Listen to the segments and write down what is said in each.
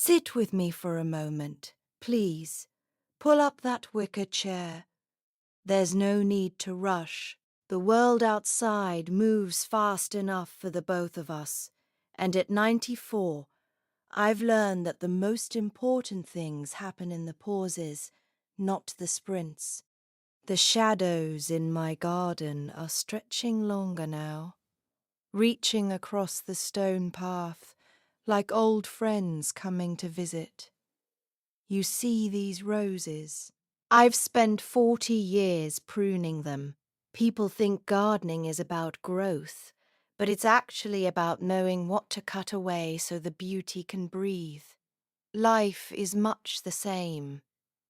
Sit with me for a moment, please. Pull up that wicker chair. There's no need to rush. The world outside moves fast enough for the both of us, and at 94, I've learned that the most important things happen in the pauses, not the sprints. The shadows in my garden are stretching longer now, reaching across the stone path like old friends coming to visit. You see these roses? I've spent 40 years pruning them. People think gardening is about growth, but it's actually about knowing what to cut away so the beauty can breathe. Life is much the same.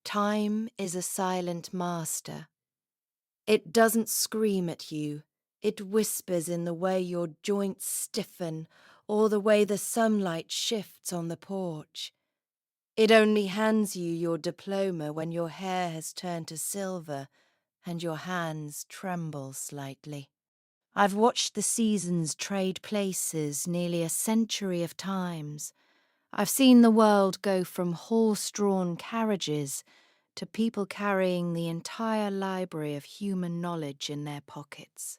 Time is a silent master. It doesn't scream at you. It whispers in the way your joints stiffen or the way the sunlight shifts on the porch. It only hands you your diploma when your hair has turned to silver and your hands tremble slightly. I've watched the seasons trade places nearly a century of times. I've seen the world go from horse-drawn carriages to people carrying the entire library of human knowledge in their pockets.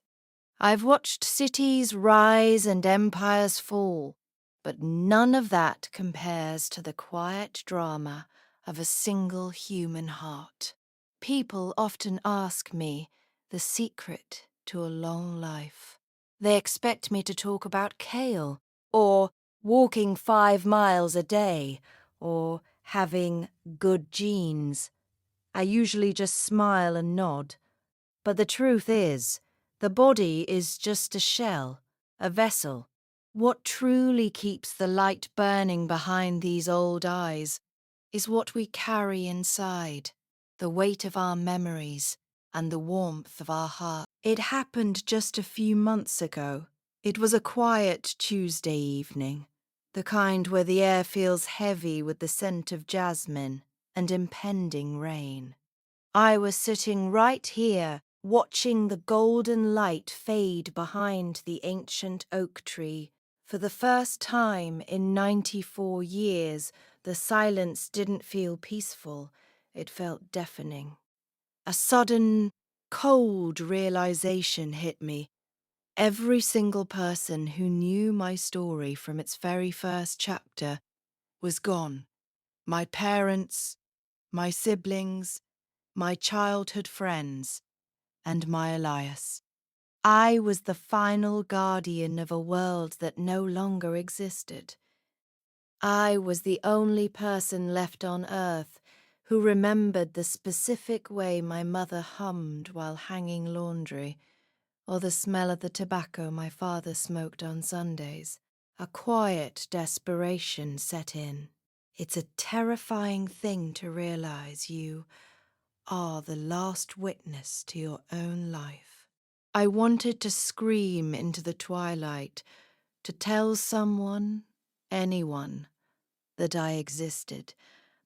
I've watched cities rise and empires fall, but none of that compares to the quiet drama of a single human heart. People often ask me the secret to a long life. They expect me to talk about kale, or walking 5 miles a day, or having good genes. I usually just smile and nod. But the truth is, the body is just a shell, a vessel. What truly keeps the light burning behind these old eyes is what we carry inside, the weight of our memories and the warmth of our heart. It happened just a few months ago. It was a quiet Tuesday evening, the kind where the air feels heavy with the scent of jasmine and impending rain. I was sitting right here, watching the golden light fade behind the ancient oak tree. For the first time in 94 years, the silence didn't feel peaceful, it felt deafening. A sudden, cold realization hit me. Every single person who knew my story from its very first chapter was gone. My parents, my siblings, my childhood friends, and my Elias. I was the final guardian of a world that no longer existed. I was the only person left on earth who remembered the specific way my mother hummed while hanging laundry, or the smell of the tobacco my father smoked on Sundays. A quiet desperation set in. It's a terrifying thing to realize you are the last witness to your own life. I wanted to scream into the twilight, to tell someone, anyone, that I existed,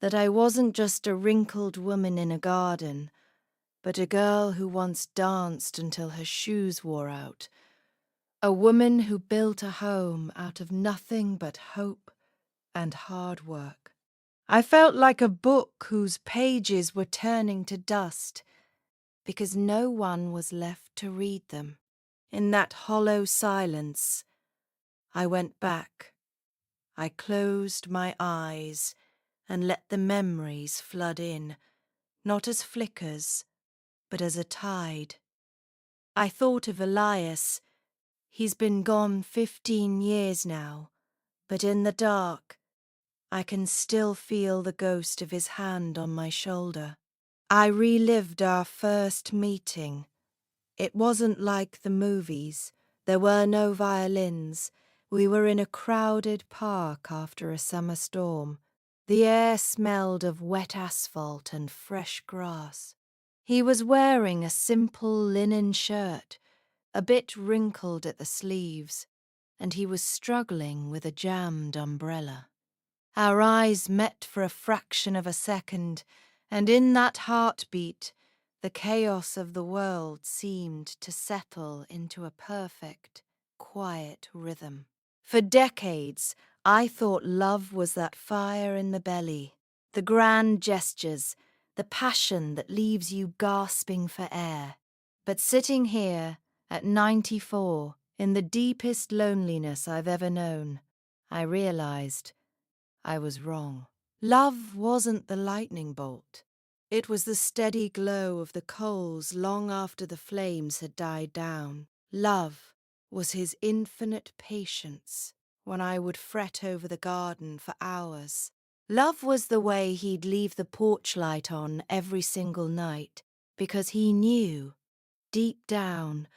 that I wasn't just a wrinkled woman in a garden, but a girl who once danced until her shoes wore out, a woman who built a home out of nothing but hope and hard work. I felt like a book whose pages were turning to dust because no one was left to read them. In that hollow silence, I went back. I closed my eyes and let the memories flood in, not as flickers, but as a tide. I thought of Elias. He's been gone 15 years now, but in the dark, I can still feel the ghost of his hand on my shoulder. I relived our first meeting. It wasn't like the movies. There were no violins. We were in a crowded park after a summer storm. The air smelled of wet asphalt and fresh grass. He was wearing a simple linen shirt, a bit wrinkled at the sleeves, and he was struggling with a jammed umbrella. Our eyes met for a fraction of a second, and in that heartbeat, the chaos of the world seemed to settle into a perfect, quiet rhythm. For decades, I thought love was that fire in the belly, the grand gestures, the passion that leaves you gasping for air. But sitting here, at 94, in the deepest loneliness I've ever known, I realized I was wrong. Love wasn't the lightning bolt. It was the steady glow of the coals long after the flames had died down. Love was his infinite patience when I would fret over the garden for hours. Love was the way he'd leave the porch light on every single night, because he knew, deep down,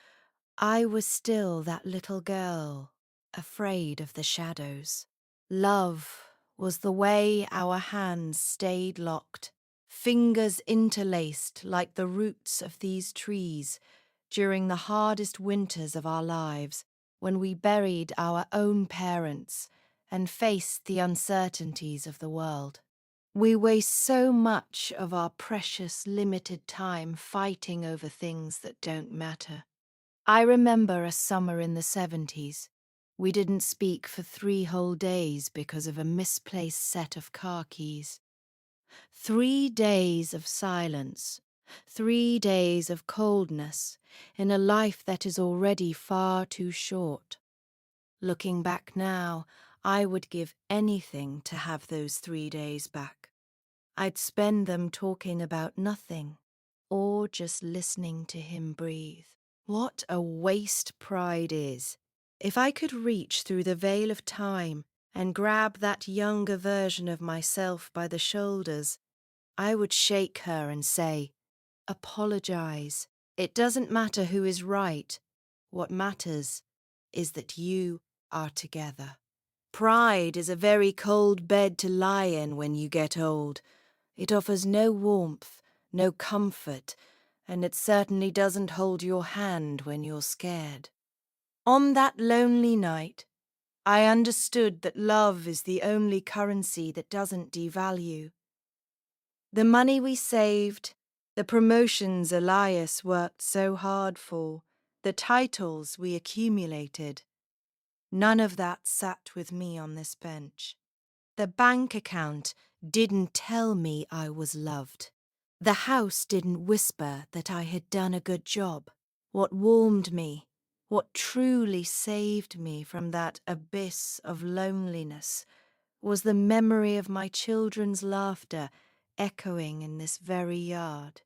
I was still that little girl, afraid of the shadows. Love was the way our hands stayed locked, fingers interlaced like the roots of these trees during the hardest winters of our lives, when we buried our own parents and faced the uncertainties of the world. We waste so much of our precious, limited time fighting over things that don't matter. I remember a summer in the 70s. We didn't speak for 3 whole days because of a misplaced set of car keys. 3 days of silence, 3 days of coldness in a life that is already far too short. Looking back now, I would give anything to have those 3 days back. I'd spend them talking about nothing, or just listening to him breathe. What a waste pride is. If I could reach through the veil of time and grab that younger version of myself by the shoulders, I would shake her and say, "Apologize. It doesn't matter who is right. What matters is that you are together." Pride is a very cold bed to lie in when you get old. It offers no warmth, no comfort, and it certainly doesn't hold your hand when you're scared. On that lonely night, I understood that love is the only currency that doesn't devalue. The money we saved, the promotions Elias worked so hard for, the titles we accumulated, none of that sat with me on this bench. The bank account didn't tell me I was loved. The house didn't whisper that I had done a good job. What warmed me, what truly saved me from that abyss of loneliness, was the memory of my children's laughter echoing in this very yard.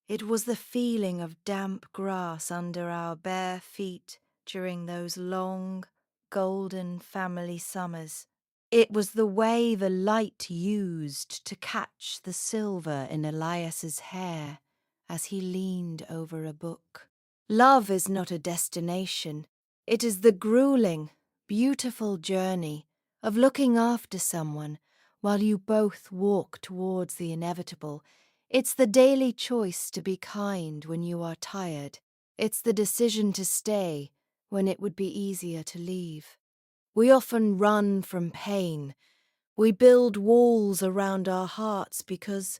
It was the feeling of damp grass under our bare feet during those long, golden family summers. It was the way the light used to catch the silver in Elias's hair as he leaned over a book. Love is not a destination. It is the grueling, beautiful journey of looking after someone while you both walk towards the inevitable. It's the daily choice to be kind when you are tired. It's the decision to stay when it would be easier to leave. We often run from pain. We build walls around our hearts because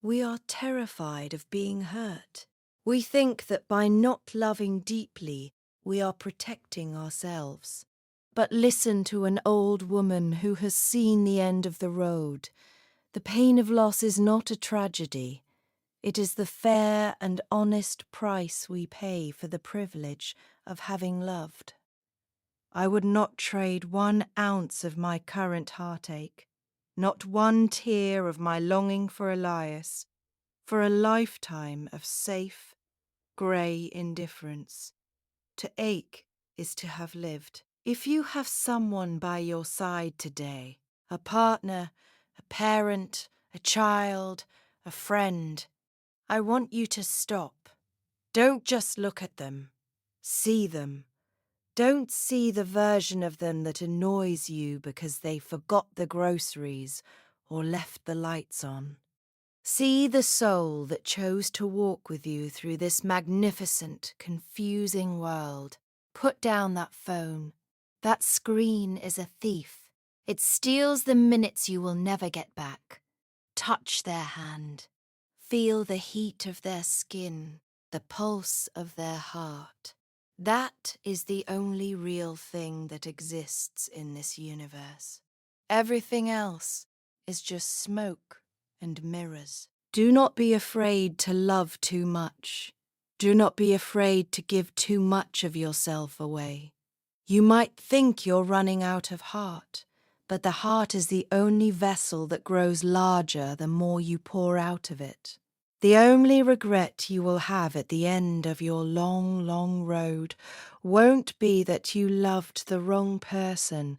we are terrified of being hurt. We think that by not loving deeply, we are protecting ourselves. But listen to an old woman who has seen the end of the road. The pain of loss is not a tragedy. It is the fair and honest price we pay for the privilege of having loved. I would not trade 1 ounce of my current heartache, not 1 tear of my longing for Elias, for a lifetime of safe, grey indifference. To ache is to have lived. If you have someone by your side today, a partner, a parent, a child, a friend, I want you to stop. Don't just look at them. See them. Don't see the version of them that annoys you because they forgot the groceries or left the lights on. See the soul that chose to walk with you through this magnificent, confusing world. Put down that phone. That screen is a thief. It steals the minutes you will never get back. Touch their hand. Feel the heat of their skin, the pulse of their heart. That is the only real thing that exists in this universe. Everything else is just smoke and mirrors. Do not be afraid to love too much. Do not be afraid to give too much of yourself away. You might think you're running out of heart, but the heart is the only vessel that grows larger the more you pour out of it. The only regret you will have at the end of your long, long road won't be that you loved the wrong person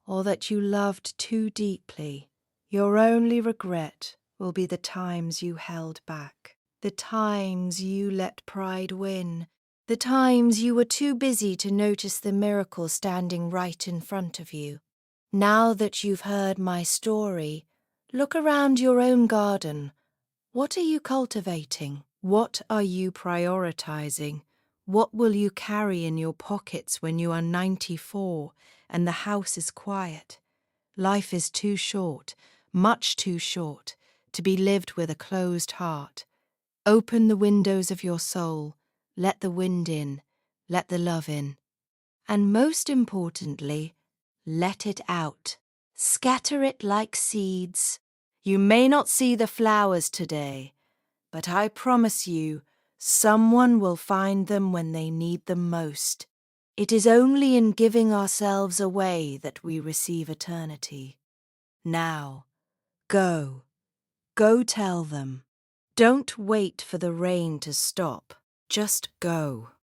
or that you loved too deeply. Your only regret will be the times you held back, the times you let pride win, the times you were too busy to notice the miracle standing right in front of you. Now that you've heard my story, look around your own garden. What are you cultivating? What are you prioritizing? What will you carry in your pockets when you are 94 and the house is quiet? Life is too short, much too short, to be lived with a closed heart. Open the windows of your soul, let the wind in, let the love in. And most importantly, let it out. Scatter it like seeds. You may not see the flowers today, but I promise you, someone will find them when they need them most. It is only in giving ourselves away that we receive eternity. Now, go. Go tell them. Don't wait for the rain to stop. Just go.